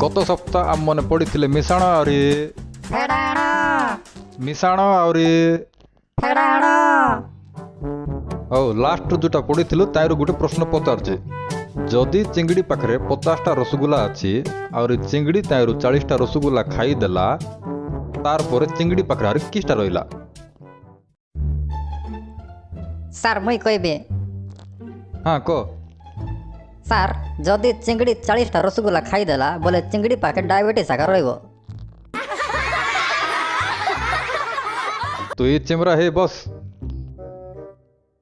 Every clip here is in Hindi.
गत सप्ताह आम मन पड़ी मिशाण आउरी मिशाण आउरी लास्ट जोटा पड़ी तार गोटे प्रश्न पचार जदि चिंगड़ी पाखे 50टा रसगुल्ला अच्छी आउरी चिंगड़ी तारू 40टा रसगुल्ला खाईदेला तार पर चिंगड़ी पाखे आउरी किसटा रहिला। सार मुई कहबे। हाँ कह। सार जदि चिंगड़ी 40टा रसगुल्ला खाईदेला बोले चिंगड़ी पाखे डायबिटीज आकार रहिबो। तु चिमरा हे बस।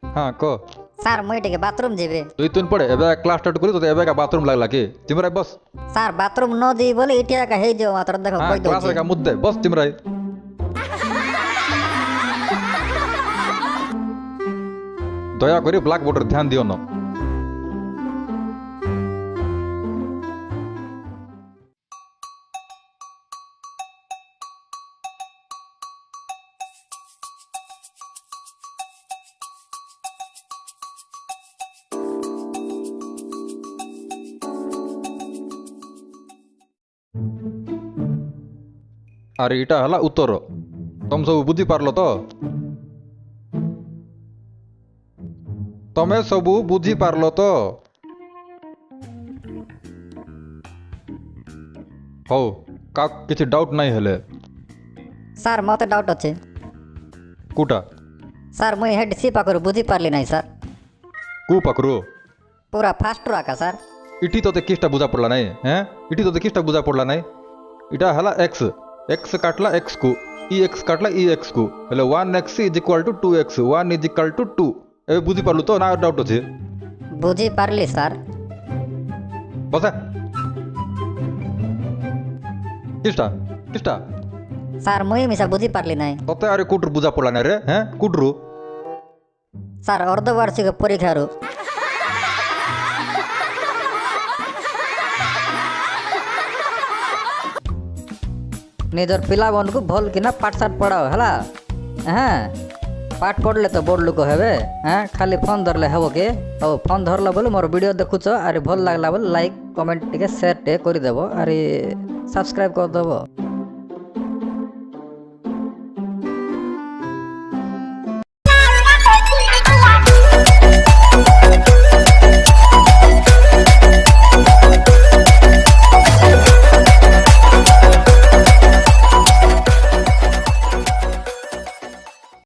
हाँ कह। सार मुई टिके बाथरूम जेबे। तुई तुन पड़े एबे क्लास स्टार्ट करी तो एबे का बाथरूम लागला के चिमरा बस। सार बाथरूम न जी बोले इटिया का हे जो मात्र देखो हाँ, कोई दो क्लास रे का मुद्दे बस चिमरा दया करी ब्लैक बोर्ड ध्यान दियो न। अरे इटा हला उत्तर तुम सब बुझी पारल तो तमे सब बुझी पारल तो हो का किसी डाउट नहीं हेले। सार मते डाउट अच्छे कुटा सार मुई हेड सी पाकर बुझी पारली नहीं सार कु पकड़ो पूरा फास्ट राका सार इटी तो किसटा बुझा पड़ला नहीं हैं इटी तो किसटा बुझा पड़ला नहीं इटा हला एक्स एक्स काटला एक्स को ई एक्स काटला ई एक्स को हेले 1x is equal to 2x 1 is equal to 2 ए बुझी पारलु तो ना डाउट अछि बुझी पारली सार बस किसटा किसटा सार मुई मिसा बुझी पारली नहीं तते अरे कुटर बुझा पड़ला नहीं रे हैं कुटरू सार अर्धवार्षिक परीक्षारू निजर पिला बन को भल किना पाठ साठ पढ़ाओ हला हाँ पाठ पढ़ले तो बड़ लोक हेबे हाँ खाली फोन धरले हेबो के ओ फोन धरला बोले मोर वीडियो देखुछ अरे भल लागला बोले लाइक कमेंट टिके शेयर टे करि देबो अरे सब्सक्राइब कर देबो।